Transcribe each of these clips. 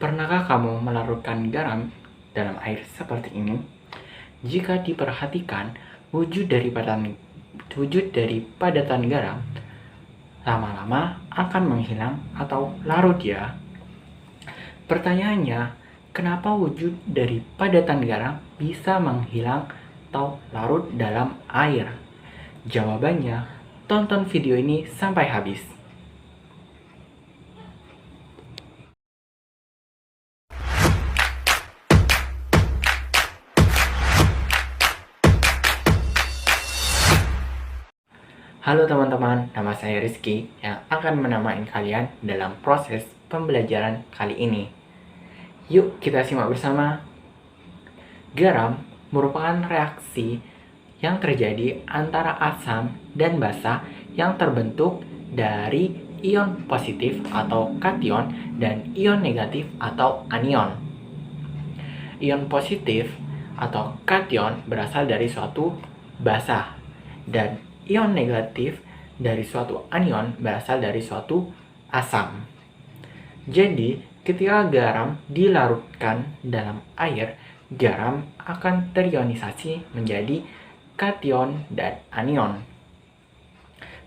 Pernahkah kamu melarutkan garam dalam air seperti ini? Jika diperhatikan, wujud dari padatan garam lama-lama akan menghilang atau larut ya. Pertanyaannya, kenapa wujud dari padatan garam bisa menghilang atau larut dalam air? Jawabannya, tonton video ini sampai habis. Halo teman-teman, nama saya Rizky yang akan menemani kalian dalam proses pembelajaran kali ini. Yuk kita simak bersama. Garam merupakan reaksi yang terjadi antara asam dan basa yang terbentuk dari ion positif atau kation dan ion negatif atau anion. Ion positif atau kation berasal dari suatu basa dan ion negatif dari suatu anion berasal dari suatu asam. Jadi, ketika garam dilarutkan dalam air, garam akan terionisasi menjadi kation dan anion.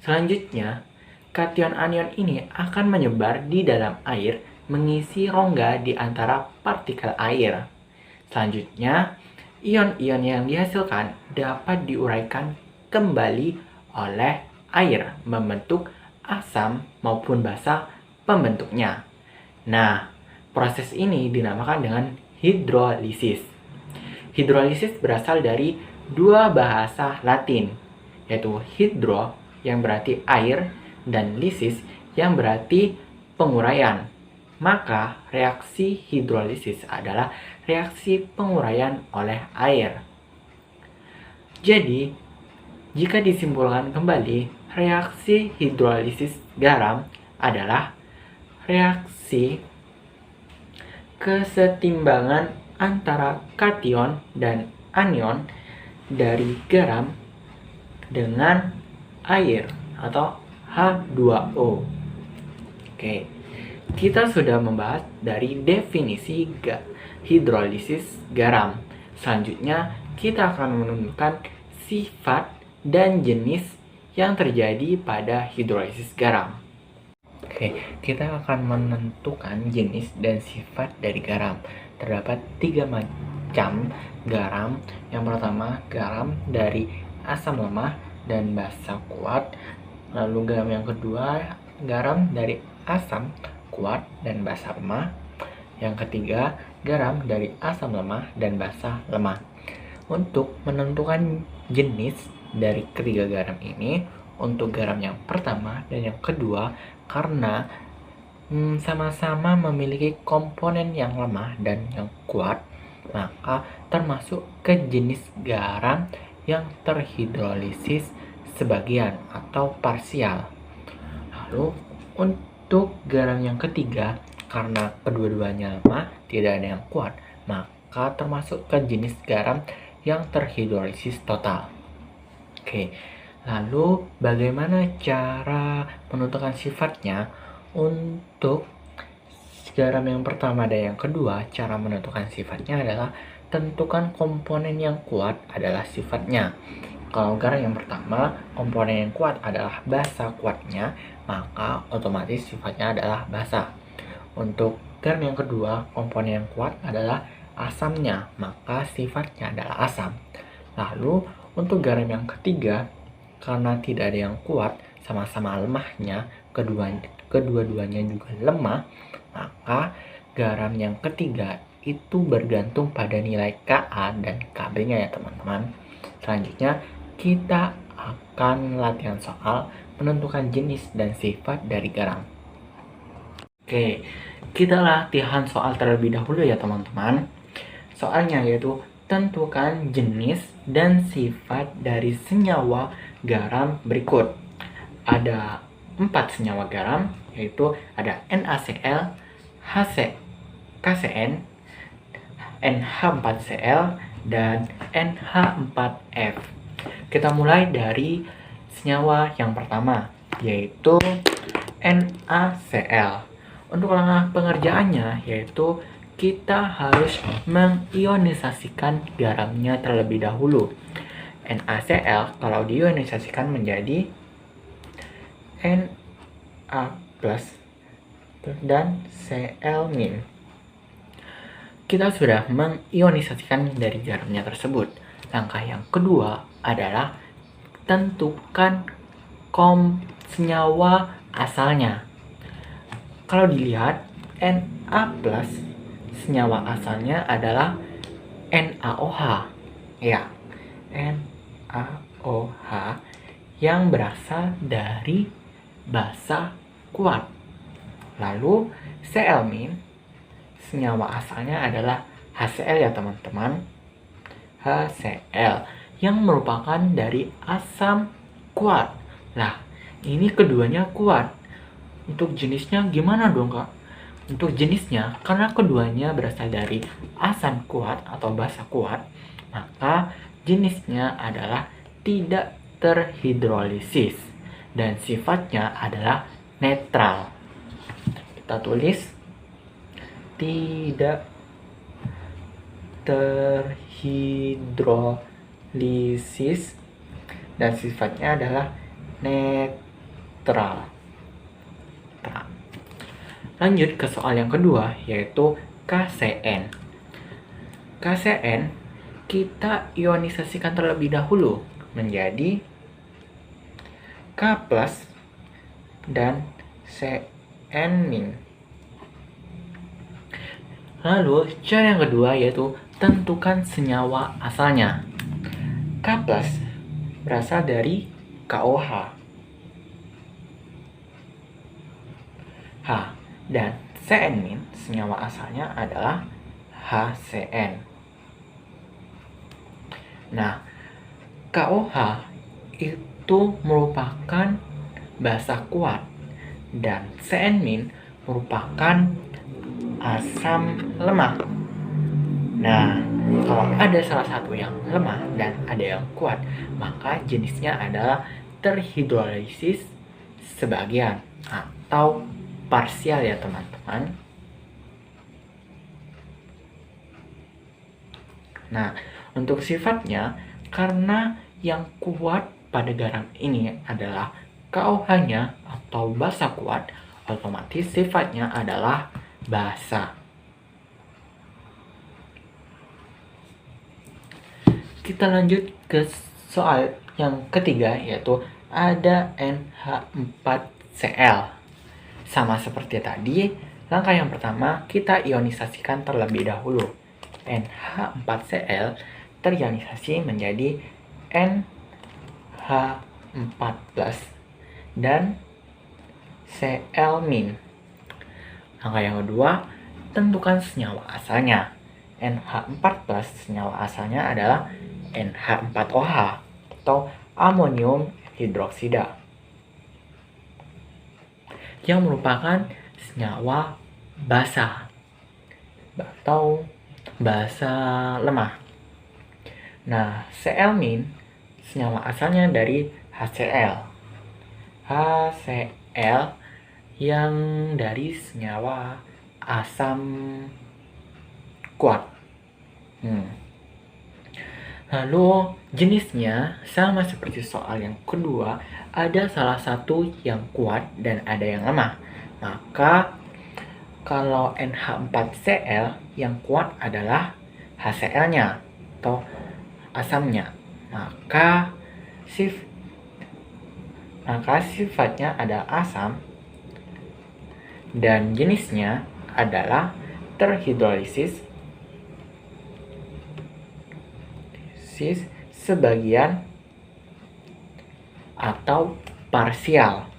Selanjutnya, kation anion ini akan menyebar di dalam air, mengisi rongga di antara partikel air. Selanjutnya, ion-ion yang dihasilkan dapat diuraikan kembali oleh air membentuk asam maupun basa pembentuknya. Nah, proses ini dinamakan dengan hidrolisis. Hidrolisis berasal dari dua bahasa Latin, yaitu hidro yang berarti air dan lisis yang berarti penguraian. Maka reaksi hidrolisis adalah reaksi penguraian oleh air. Jadi, jika disimpulkan kembali, reaksi hidrolisis garam adalah reaksi kesetimbangan antara kation dan anion dari garam dengan air atau H2O. Oke, kita sudah membahas dari definisi hidrolisis garam. Selanjutnya, kita akan menentukan sifat dan jenis yang terjadi pada hidrolisis garam. Oke, kita akan menentukan jenis dan sifat dari garam. Terdapat 3 macam garam. Yang pertama, garam dari asam lemah dan basa kuat. Lalu garam yang kedua, garam dari asam kuat dan basa lemah. Yang ketiga, garam dari asam lemah dan basa lemah. Untuk menentukan jenis dari ketiga garam ini, untuk garam yang pertama dan yang kedua, karena sama-sama memiliki komponen yang lemah dan yang kuat, maka termasuk ke jenis garam yang terhidrolisis sebagian atau parsial. Lalu untuk garam yang ketiga, karena kedua-duanya lemah, tidak ada yang kuat, maka termasuk ke jenis garam yang terhidrolisis total. Oke, lalu bagaimana cara menentukan sifatnya? Untuk garam yang pertama dan yang kedua, cara menentukan sifatnya adalah tentukan komponen yang kuat adalah sifatnya. Kalau garam yang pertama, komponen yang kuat adalah basa kuatnya, maka otomatis sifatnya adalah basa. Untuk garam yang kedua, komponen yang kuat adalah asamnya, maka sifatnya adalah asam. Lalu untuk garam yang ketiga, karena tidak ada yang kuat, sama-sama lemahnya, kedua-duanya juga lemah, maka garam yang ketiga itu bergantung pada nilai Ka dan Kb-nya ya teman-teman. Selanjutnya, kita akan latihan soal menentukan jenis dan sifat dari garam. Oke, kita latihan soal terlebih dahulu ya teman-teman. Soalnya yaitu tentukan jenis dan sifat dari senyawa garam berikut. Ada 4 senyawa garam, yaitu ada NaCl, KCN, NH4Cl, dan NH4F. Kita mulai dari senyawa yang pertama, yaitu NaCl. Untuk langkah pengerjaannya yaitu kita harus mengionisasikan garamnya terlebih dahulu. NaCl kalau diionisasikan menjadi Na plus dan Cl-. Kita sudah mengionisasikan dari garamnya tersebut. Langkah yang kedua adalah tentukan senyawa asalnya. Kalau dilihat, Na plus senyawa asalnya adalah NaOH. Ya, NaOH yang berasal dari basa kuat. Lalu Cl- senyawa asalnya adalah HCl ya teman-teman. HCl yang merupakan dari asam kuat. Nah, ini keduanya kuat. Untuk jenisnya gimana dong, Kak? Untuk jenisnya, karena keduanya berasal dari asam kuat atau basa kuat, maka jenisnya adalah tidak terhidrolisis dan sifatnya adalah netral. Kita tulis tidak terhidrolisis dan sifatnya adalah netral. Lanjut ke soal yang kedua, yaitu KCN. KCN kita ionisasikan terlebih dahulu menjadi K plus dan Cn-. Lalu cara yang kedua yaitu tentukan senyawa asalnya. K plus berasal dari KOH. Dan Cn- senyawa asalnya adalah HCN. Nah, KOH itu merupakan basa kuat dan Cn- merupakan asam lemah. Nah, kalau ada salah satu yang lemah dan ada yang kuat, maka jenisnya adalah terhidrolisis sebagian atau parsial ya teman-teman. Nah, untuk sifatnya, karena yang kuat pada garam ini adalah KOH-nya atau basa kuat, otomatis sifatnya adalah basa. Kita lanjut ke soal yang ketiga, yaitu ada NH4Cl. Sama seperti tadi, langkah yang pertama kita ionisasikan terlebih dahulu. NH4Cl terionisasi menjadi NH4+ dan Cl-. Langkah yang kedua, tentukan senyawa asalnya. NH4+ senyawa asalnya adalah NH4OH atau amonium hidroksida yang merupakan senyawa basa atau basa lemah. Nah, Cl- senyawa asalnya dari HCl. HCl yang dari senyawa asam kuat. Lalu jenisnya sama seperti soal yang kedua, ada salah satu yang kuat dan ada yang lemah. Maka kalau NH4Cl yang kuat adalah HCl-nya atau asamnya. Maka sifatnya adalah asam dan jenisnya adalah terhidrolisis sebagian atau parsial.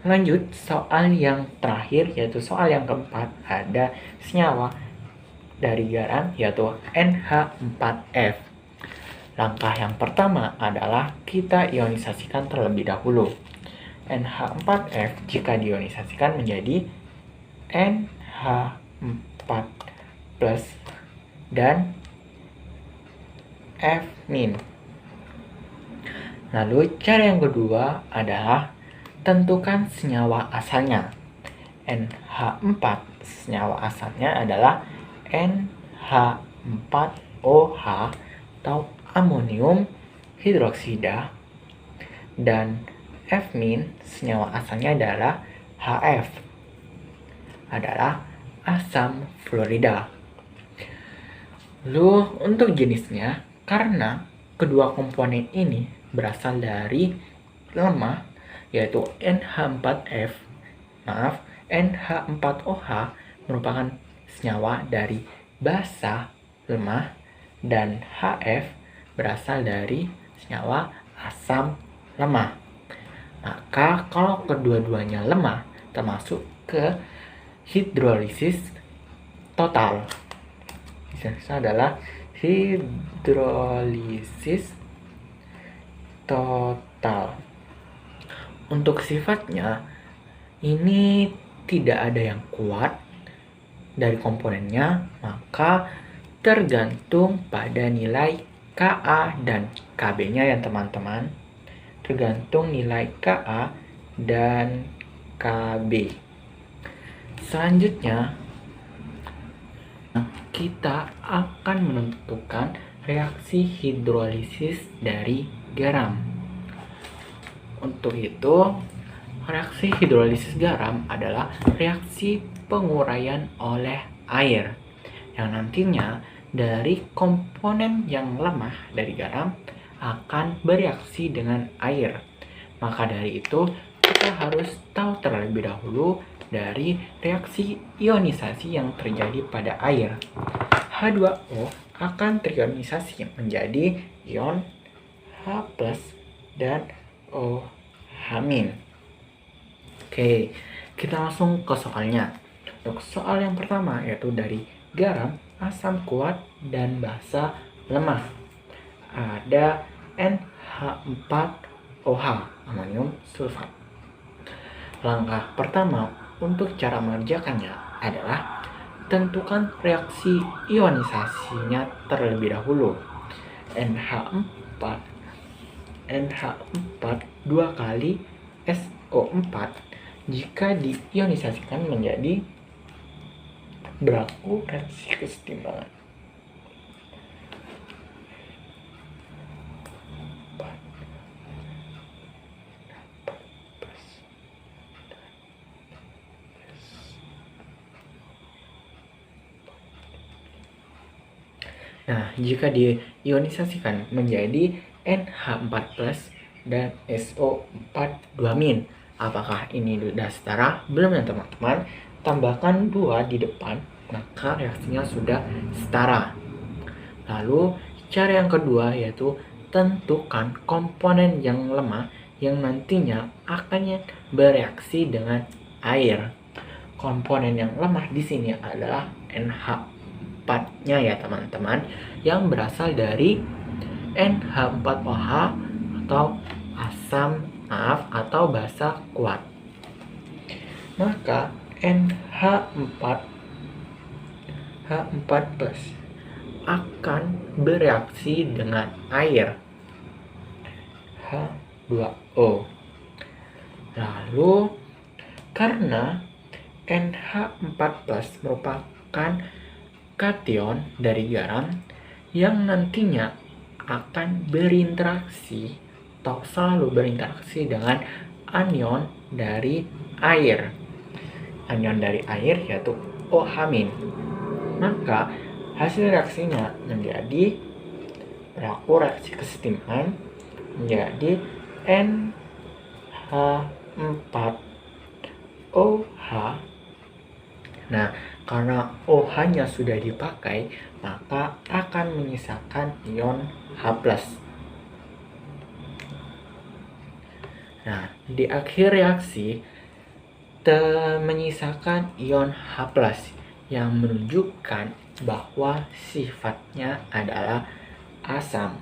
Lanjut soal yang terakhir, yaitu soal yang keempat, ada senyawa dari garam yaitu NH4F. Langkah yang pertama adalah kita ionisasikan terlebih dahulu. NH4F jika diionisasikan menjadi NH4+ dan F-. Lalu cara yang kedua adalah tentukan senyawa asalnya. NH4 senyawa asamnya adalah NH4OH atau amonium hidroksida, dan F- senyawa asamnya adalah HF, adalah asam fluorida. Lalu untuk jenisnya, karena kedua komponen ini berasal dari lemah, yaitu NH4OH merupakan senyawa dari basa lemah, dan HF berasal dari senyawa asam lemah. Maka kalau kedua-duanya lemah, termasuk ke hidrolisis total. Itu adalah hidrolisis total. Untuk sifatnya, ini tidak ada yang kuat dari komponennya, maka tergantung pada nilai Ka dan Kb-nya ya teman-teman. Tergantung nilai Ka dan Kb. Selanjutnya, kita akan menentukan reaksi hidrolisis dari garam. Untuk itu, reaksi hidrolisis garam adalah reaksi penguraian oleh air, yang nantinya dari komponen yang lemah dari garam akan bereaksi dengan air. Maka dari itu, kita harus tahu terlebih dahulu dari reaksi ionisasi yang terjadi pada air. H2O akan terionisasi menjadi ion H+ dan OH-. Oke, kita langsung ke soalnya. Untuk soal yang pertama, yaitu dari garam, asam kuat, dan basa lemah. Ada NH4OH, amonium sulfat. Langkah pertama untuk cara mengerjakannya adalah tentukan reaksi ionisasinya terlebih dahulu. NH4 2 kali SO4 jika diionisasikan menjadi berlaku reaksi kesetimbangan. Nah, jika diionisasikan menjadi NH4+ dan SO4 2-. Apakah ini sudah setara? Belum ya teman-teman. Tambahkan 2 di depan, maka reaksinya sudah setara. Lalu, cara yang kedua yaitu tentukan komponen yang lemah yang nantinya akan bereaksi dengan air. Komponen yang lemah di sini adalah NH4-nya ya teman-teman, yang berasal dari NH4OH atau basa kuat. Maka H4 akan bereaksi dengan air H2O. Lalu karena NH4+ merupakan kation dari garam yang nantinya akan berinteraksi atau selalu berinteraksi dengan anion dari air. Anion dari air yaitu OH-. Maka hasil reaksinya menjadi berlaku reaksi kesetimbangan menjadi NH4OH. Nah, karena OH-nya sudah dipakai, maka akan menyisakan ion H+. Nah, di akhir reaksi menyisakan ion H+ yang menunjukkan bahwa sifatnya adalah asam.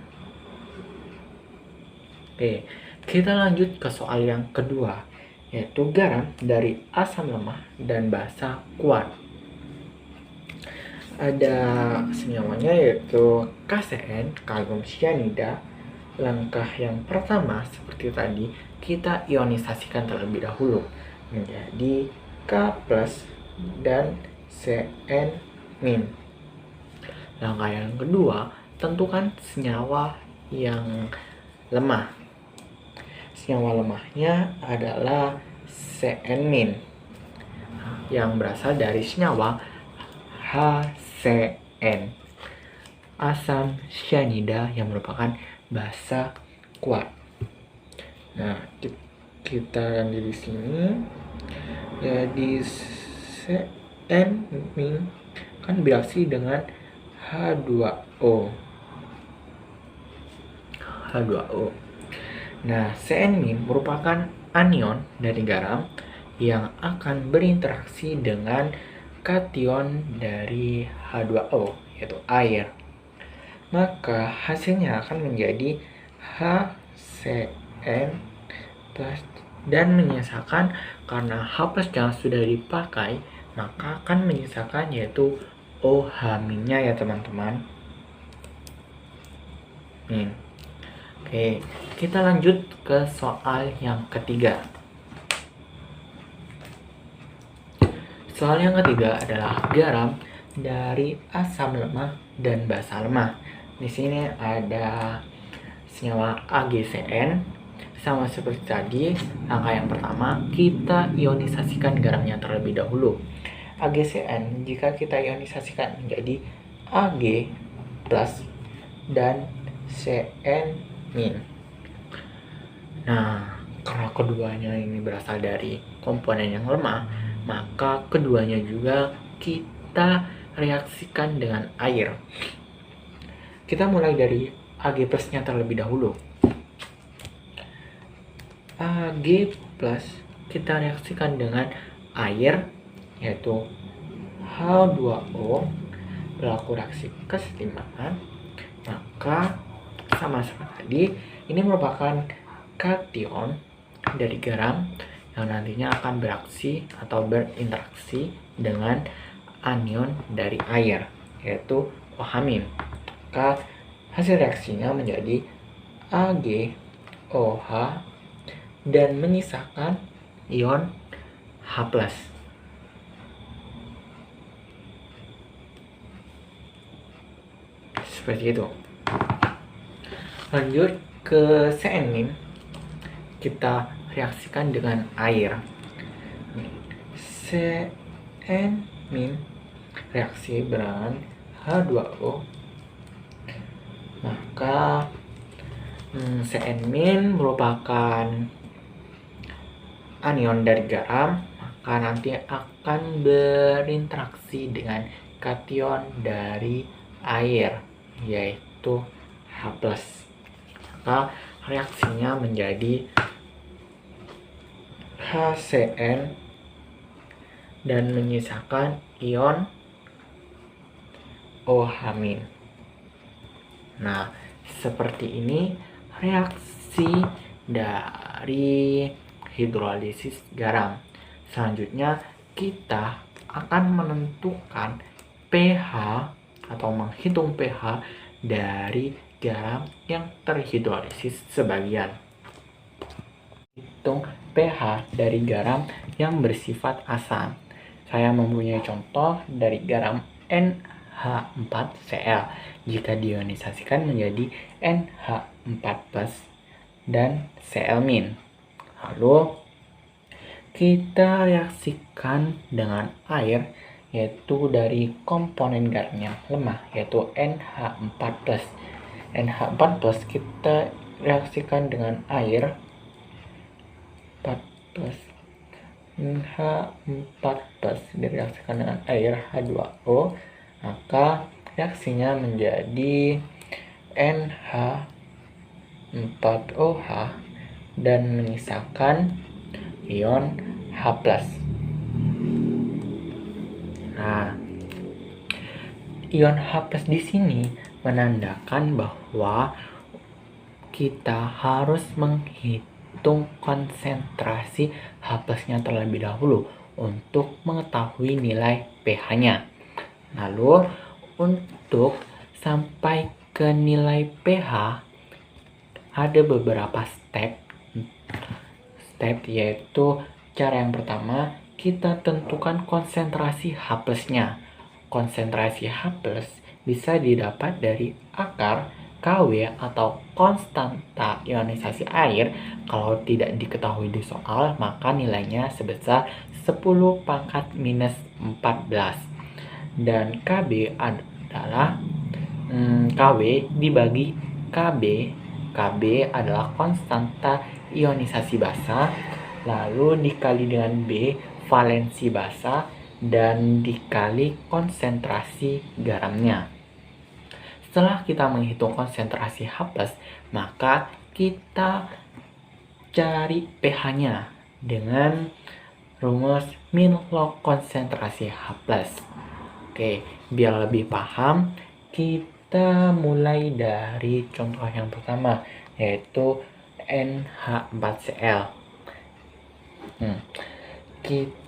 Oke, kita lanjut ke soal yang kedua, yaitu garam dari asam lemah dan basa kuat. Ada senyawanya yaitu KCN, kalium cyanida. Langkah yang pertama seperti tadi, kita ionisasikan terlebih dahulu menjadi K+, dan Cn-. Langkah yang kedua, tentukan senyawa yang lemah. Senyawa lemahnya adalah Cn- yang berasal dari senyawa HCN, asam cyanida yang merupakan basa kuat. Nah, kita ganti di sini. Jadi Cn- kan bereaksi dengan H2O. Nah, Cn- merupakan anion dari garam yang akan berinteraksi dengan kation dari H2O, yaitu air. Maka hasilnya akan menjadi HCN plus, dan menyisakan, karena H+ yang sudah dipakai, maka akan menyisakan yaitu OH-nya ya teman-teman. Oke, kita lanjut ke soal yang ketiga. Soal yang ketiga adalah garam dari asam lemah dan basa lemah. Di sini ada senyawa AgCN. Sama seperti tadi, langkah yang pertama, kita ionisasikan garamnya terlebih dahulu. AgCN jika kita ionisasikan menjadi Ag+ dan Cn-. Nah, karena keduanya ini berasal dari komponen yang lemah, maka keduanya juga kita reaksikan dengan air. Kita mulai dari Ag+ nya terlebih dahulu. Ag+ kita reaksikan dengan air, yaitu H2O, berlaku reaksi kesetimbangan, maka sama seperti tadi, ini merupakan kation dari garam yang nantinya akan bereaksi atau berinteraksi dengan anion dari air, yaitu OH-. Maka hasil reaksinya menjadi AgOH dan menyisakan ion H+. Seperti itu. Lanjut ke Cn-, kita reaksikan dengan air. Cn- reaksi dengan H2O, maka Cn- merupakan anion dari garam, maka nanti akan berinteraksi dengan kation dari air, yaitu H+. Maka reaksinya menjadi HCN dan menyisakan ion OH-. Nah, seperti ini reaksi dari hidrolisis garam. Selanjutnya kita akan menentukan pH atau menghitung pH dari garam yang terhidrolisis sebagian. Hitung pH dari garam yang bersifat asam. Saya mempunyai contoh dari garam NH4Cl jika diionisasikan menjadi NH4+ dan Cl-. Lalu kita reaksikan dengan air, yaitu dari komponen garam yang lemah, yaitu NH4+. NH4+ kita reaksikan dengan air 4+, NH4+ direaksikan dengan air H2O, maka reaksinya menjadi NH4OH dan menyisakan ion H+. Nah, ion H+ di sini menandakan bahwa kita harus menghitung konsentrasi H+-nya terlebih dahulu untuk mengetahui nilai pH-nya. Lalu untuk sampai ke nilai pH ada beberapa step, yaitu cara yang pertama kita tentukan konsentrasi H plusnya. Konsentrasi H plus bisa didapat dari akar Kw atau konstanta ionisasi air. Kalau tidak diketahui di soal, maka nilainya sebesar 10 pangkat minus 14. Dan Kb adalah Kw dibagi Kb. Kb adalah konstanta ionisasi basa, lalu dikali dengan B, valensi basa, dan dikali konsentrasi garamnya. Setelah kita menghitung konsentrasi H+, maka kita cari pH-nya dengan rumus min log konsentrasi H+. Oke, biar lebih paham, kita mulai dari contoh yang pertama, yaitu NH4Cl.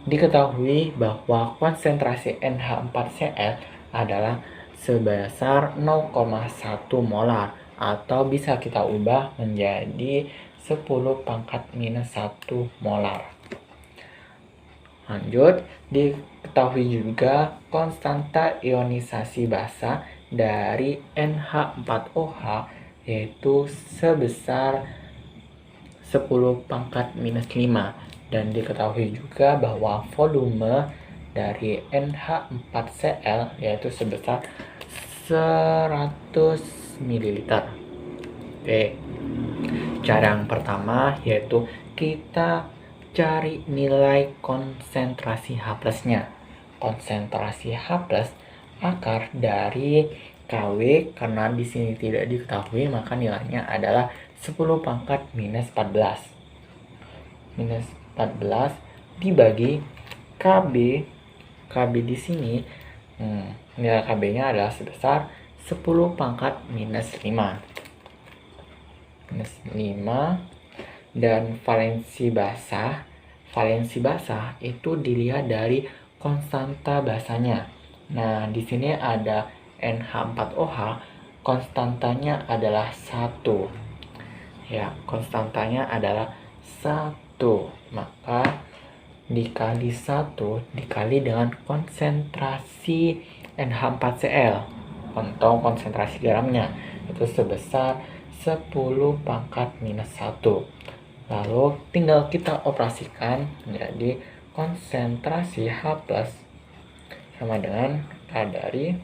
Diketahui bahwa konsentrasi NH4Cl adalah sebesar 0,1 molar, atau bisa kita ubah menjadi 10 pangkat minus 1 molar. Lanjut, diketahui juga konstanta ionisasi basa dari NH4OH yaitu sebesar 10 pangkat minus 5, dan diketahui juga bahwa volume dari NH4Cl yaitu sebesar 100 ml. Oke, cara yang pertama yaitu kita cari nilai konsentrasi H plusnya. Konsentrasi H plus akar dari Kw, karena di sini tidak diketahui, maka nilainya adalah 10 pangkat minus 14. Minus 14 dibagi Kb. Kb di sini nilai Kb-nya adalah sebesar 10 pangkat minus 5. Minus 5. Dan valensi basa itu dilihat dari konstanta basanya. Nah, di sini ada NH4OH, konstantanya adalah 1. Ya, konstantanya adalah 1. Maka dikali 1 dikali dengan konsentrasi NH4Cl atau konsentrasi garamnya, itu sebesar 10 pangkat minus 1. Lalu tinggal kita operasikan menjadi konsentrasi H plus sama dengan K dari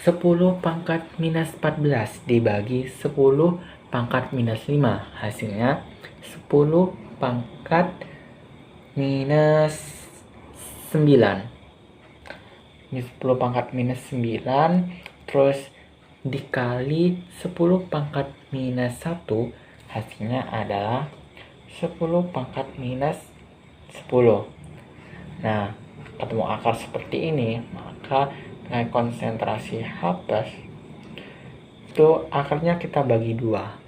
10 pangkat minus 14 dibagi 10 pangkat minus 5. Hasilnya 10 pangkat minus 9. Ini 10 pangkat minus 9 terus dikali 10 pangkat minus 1, hasilnya adalah 10 pangkat minus 10. Nah, ketemu akar seperti ini, maka dengan konsentrasi H plus itu akarnya kita bagi 2.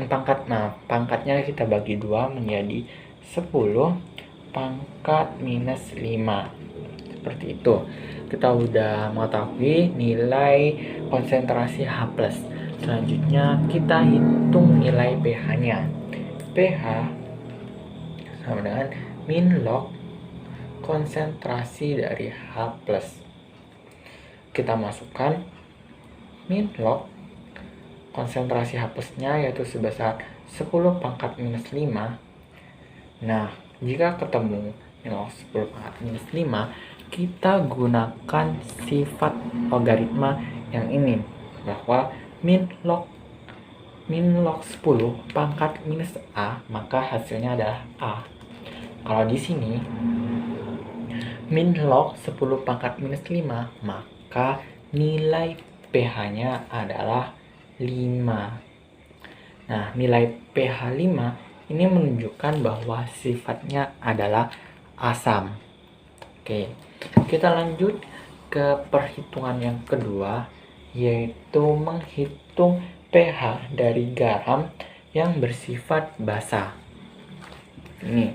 Pangkatnya kita bagi 2 menjadi 10 pangkat minus 5. Seperti itu. Kita udah mengetahui nilai konsentrasi H plus. Selanjutnya kita hitung nilai pH-nya. pH sama dengan min log konsentrasi dari H plus. Kita masukkan min log konsentrasi H plusnya yaitu sebesar 10 pangkat minus 5. Nah, jika ketemu min log 10 pangkat minus 5, kita gunakan sifat logaritma yang ini, bahwa min log 10 pangkat minus A, maka hasilnya adalah A. Kalau di sini min log 10 pangkat minus 5, maka nilai pH-nya adalah 5. Nah, nilai pH 5 ini menunjukkan bahwa sifatnya adalah asam. Oke, kita lanjut ke perhitungan yang kedua, yaitu menghitung pH dari garam yang bersifat basa. Ini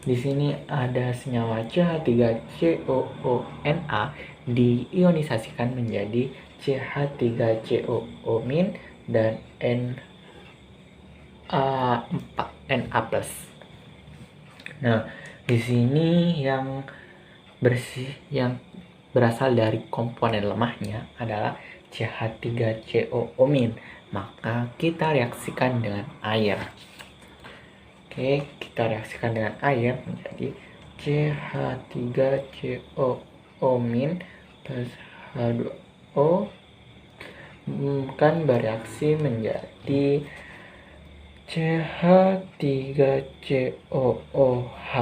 di sini ada senyawa CH3COONa diionisasikan menjadi CH3COO- dan Na+. Nah, di sini yang bersih yang berasal dari komponen lemahnya adalah CH3COO-. Maka kita reaksikan dengan air. Oke, kita reaksikan dengan air menjadi CH3COO- plus H2O kan bereaksi menjadi CH3COOH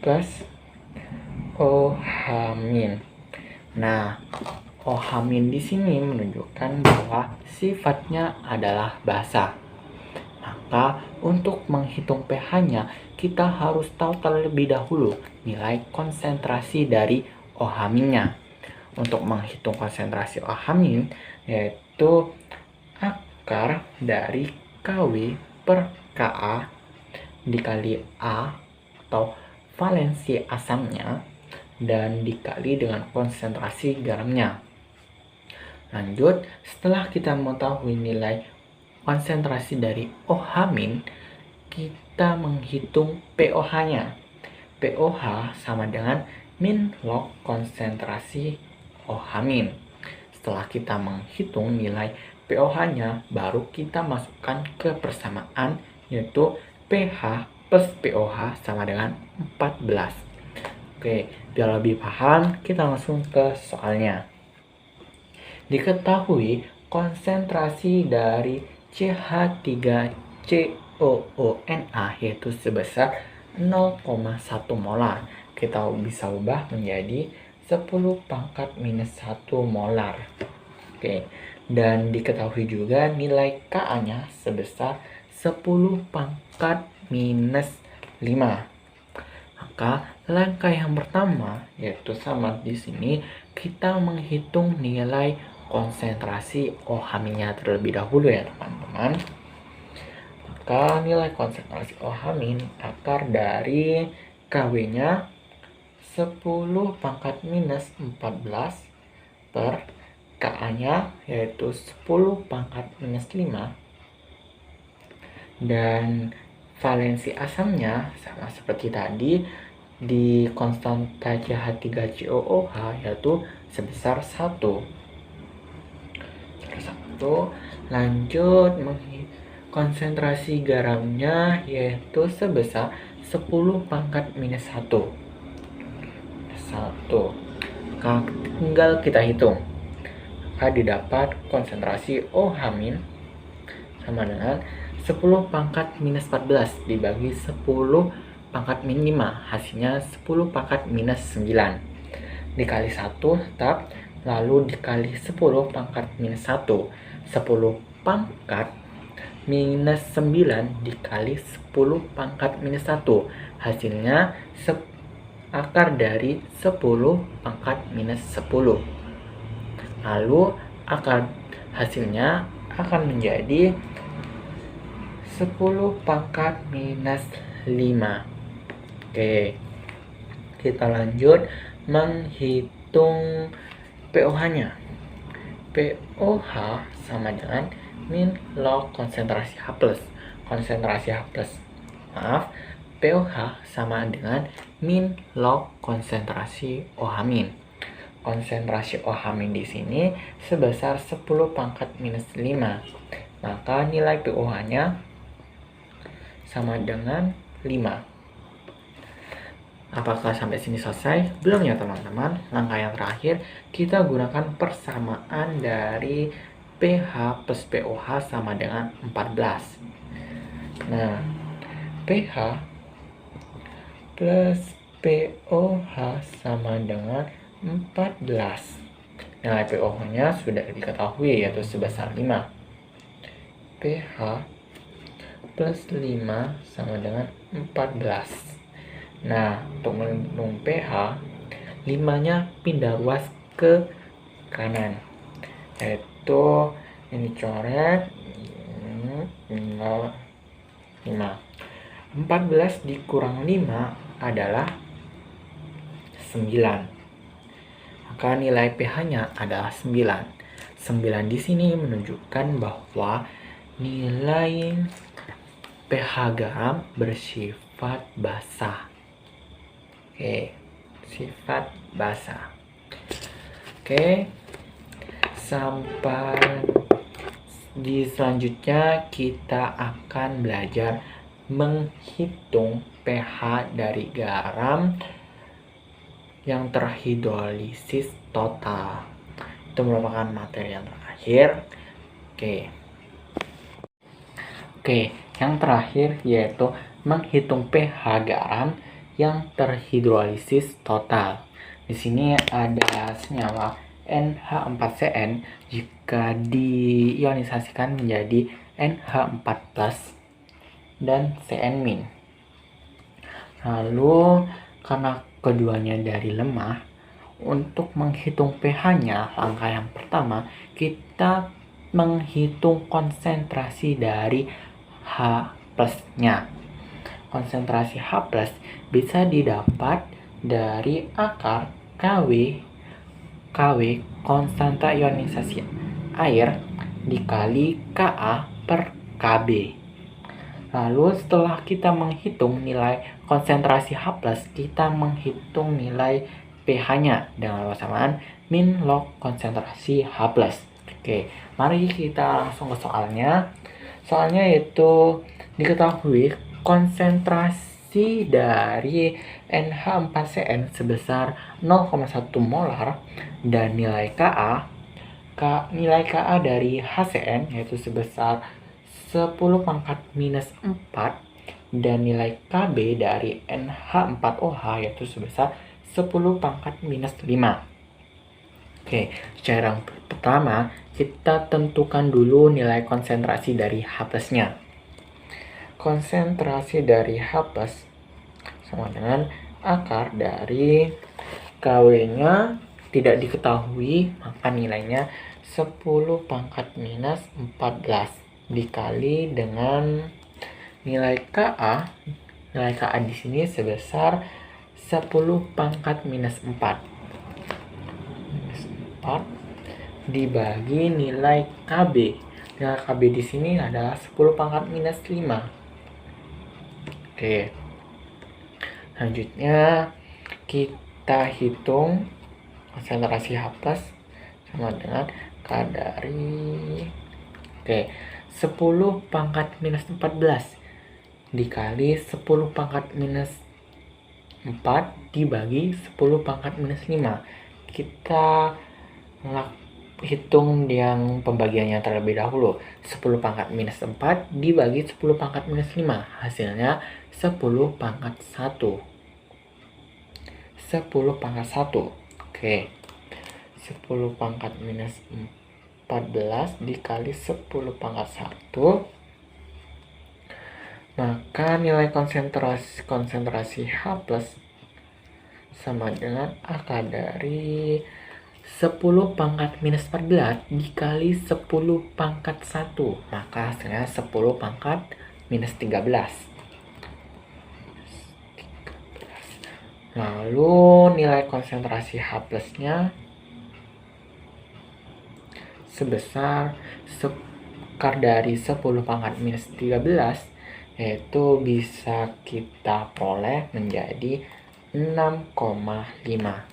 plus OH-. Nah, OH- di sini menunjukkan bahwa sifatnya adalah basa. Maka untuk menghitung pH-nya, kita harus tahu terlebih dahulu nilai konsentrasi dari OH-nya. Untuk menghitung konsentrasi OH- yaitu akar dari Kw per Ka dikali A atau valensi asamnya dan dikali dengan konsentrasi garamnya. Lanjut, setelah kita mengetahui nilai konsentrasi dari OH-, kita menghitung pOH-nya. pOH sama dengan min log konsentrasi OH-. Setelah kita menghitung nilai pOH-nya, baru kita masukkan ke persamaan, yaitu pH plus pOH sama dengan 14. Oke, biar lebih paham, kita langsung ke soalnya. Diketahui konsentrasi dari CH3COONA yaitu sebesar 0,1 molar. Kita bisa ubah menjadi 10 pangkat minus 1 molar. Oke, dan diketahui juga nilai Ka-nya sebesar 10 pangkat minus 5. Maka langkah yang pertama yaitu sama di sini kita menghitung nilai konsentrasi OH- terlebih dahulu ya teman-teman. Maka nilai konsentrasi OH- akar dari Kw-nya 10 pangkat minus 14 per Ka-nya yaitu 10 pangkat minus 5 dan valensi asamnya sama seperti tadi di konstanta CH3COOH yaitu sebesar 1. Lanjut, konsentrasi garamnya yaitu sebesar 10 pangkat minus 1. Tinggal kita hitung. Maka didapat konsentrasi OH- sama dengan 10 pangkat minus 14 dibagi 10 pangkat min 5, hasilnya 10 pangkat minus 9 dikali 1 tetap, lalu dikali 10 pangkat minus 1, 10 pangkat minus 9 dikali 10 pangkat minus 1, hasilnya akar dari 10 pangkat minus 10. Lalu akar hasilnya akan menjadi 10 pangkat minus 5. Oke, kita lanjut menghitung pOH-nya. pOH sama dengan min log konsentrasi H+. pOH sama dengan min log konsentrasi OH-. Konsentrasi OH- di sini sebesar 10 pangkat minus 5. Maka nilai pOH-nya sama dengan 5. Apakah sampai sini selesai? Belum ya teman-teman. Langkah yang terakhir, kita gunakan persamaan dari pH plus pOH sama dengan 14. Nah, pH plus pOH sama dengan 14. Nilai pOH-nya sudah diketahui yaitu sebesar 5. pH plus 5 sama dengan 14. Nah, untuk menghitung pH, 5-nya pindah ruas ke kanan. Yaitu ini coret tinggal 5. 14 dikurang 5 adalah 9. Maka nilai pH-nya adalah 9. 9 di sini menunjukkan bahwa nilai pH garam bersifat sifat basa. Oke, sifat basa. Oke, sampai di selanjutnya kita akan belajar menghitung pH dari garam yang terhidrolisis total. Itu merupakan materi yang terakhir. Oke, yang terakhir yaitu menghitung pH garam yang terhidrolisis total. Di sini ada senyawa NH4CN jika diionisasikan menjadi NH4+ dan Cn-. Lalu karena keduanya dari lemah, untuk menghitung pH-nya, langkah yang pertama kita menghitung konsentrasi dari H+-nya. Konsentrasi H+ bisa didapat dari akar KW konstanta ionisasi air dikali Ka per Kb. Lalu setelah kita menghitung nilai konsentrasi H+, kita menghitung nilai pH-nya dengan persamaan min log konsentrasi H+. Oke, mari kita langsung ke soalnya. Soalnya itu diketahui konsentrasi dari NH4CN sebesar 0,1 molar dan nilai Ka dari HCN yaitu sebesar 10⁻⁴ dan nilai Kb dari NH4OH yaitu sebesar 10⁻⁵. Oke, cara yang pertama kita tentukan dulu nilai konsentrasi dari H+-nya. Konsentrasi dari H+ sama dengan akar dari KW-nya tidak diketahui, maka nilainya 10⁻⁴ dikali dengan nilai Ka. Nilai Ka di sini sebesar 10⁻⁴. 4 dibagi nilai Kb. Nilai Kb di sini adalah 10⁻⁵. Oke. Selanjutnya kita hitung konsentrasi H+ sama dengan K dari 10⁻⁴ dikali 10⁻⁴ dibagi 10⁻⁵. Kita hitung yang pembagiannya terlebih dahulu. 10⁻⁴ dibagi 10⁻⁵, hasilnya 10⁻⁴. 10⁻⁴. Oke. 10⁻⁴ dikali 10⁻⁴, maka nilai konsentrasi H+ sama dengan akar dari 10⁻⁴ dikali 10⁻⁴, maka hasilnya 10⁻⁻13. Lalu nilai konsentrasi H+-nya sebesar akar dari 10⁻⁻13, yaitu bisa kita peroleh menjadi 6,5.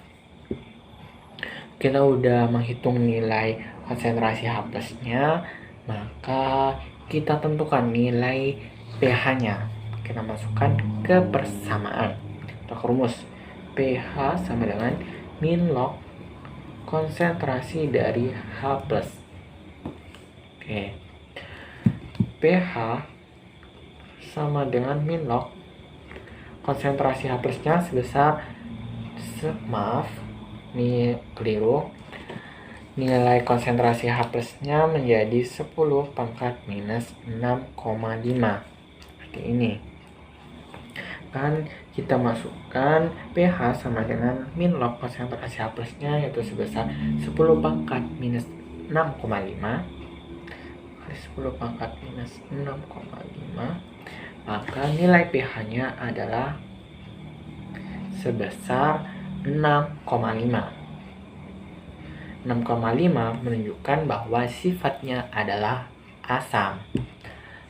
Kita udah menghitung nilai konsentrasi H+-nya, maka kita tentukan nilai pH-nya. Kita masukkan ke persamaan. Kita rumus pH sama dengan min log konsentrasi dari H+. Oke. pH sama dengan min log konsentrasi H+-nya sebesar ini keliru. Nilai konsentrasi H+-nya menjadi 10⁻⁻⁵. Seperti ini. Kan kita masukkan pH sama dengan min log konsentrasi H+-nya yaitu sebesar 10⁻⁻⁵ kali 10⁻⁻⁵, maka nilai pH-nya adalah sebesar 6,5. 6,5 menunjukkan bahwa sifatnya adalah asam.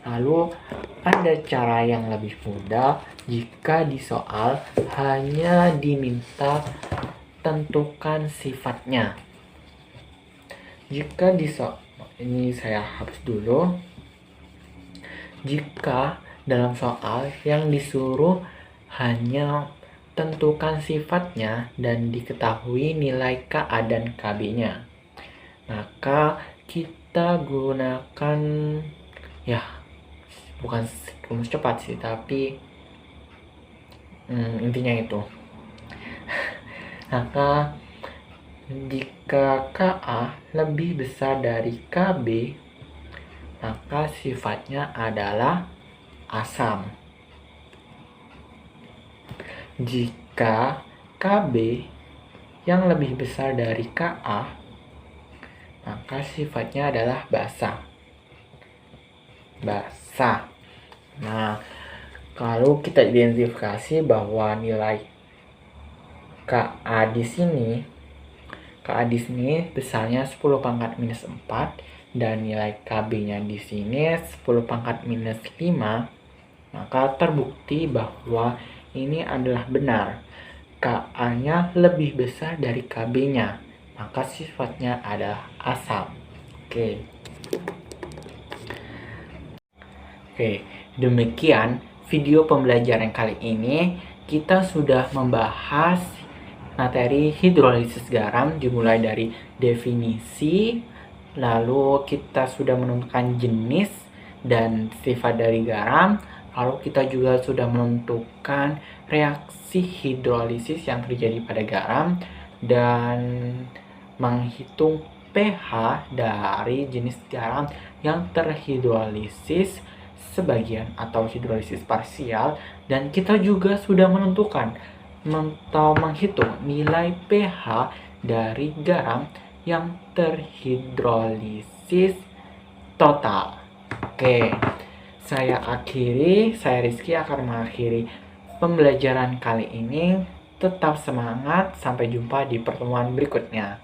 Lalu ada cara yang lebih mudah jika di soal hanya diminta tentukan sifatnya. Jika di soal ini saya hapus dulu. Jika dalam soal yang disuruh hanya tentukan sifatnya dan diketahui nilai KA dan KB-nya, maka kita gunakan bukan rumus cepat sih, tapi intinya itu. Maka jika KA lebih besar dari KB, maka sifatnya adalah asam. Jika KB yang lebih besar dari KA, maka sifatnya adalah basa. Nah, kalau kita identifikasi bahwa nilai KA di sini besarnya 10 pangkat minus 4 dan nilai KB-nya di sini 10 pangkat minus 5, maka terbukti bahwa ini adalah benar. KA-nya lebih besar dari KB-nya, maka sifatnya adalah asam. Oke, demikian video pembelajaran kali ini. Kita sudah membahas materi hidrolisis garam dimulai dari definisi, lalu kita sudah menentukan jenis dan sifat dari garam, lalu kita juga sudah menentukan reaksi hidrolisis yang terjadi pada garam dan menghitung pH dari jenis garam yang terhidrolisis sebagian atau hidrolisis parsial, dan kita juga sudah menentukan atau menghitung nilai pH dari garam yang terhidrolisis total. Saya Rizky akan mengakhiri pembelajaran kali ini. Tetap semangat, sampai jumpa di pertemuan berikutnya.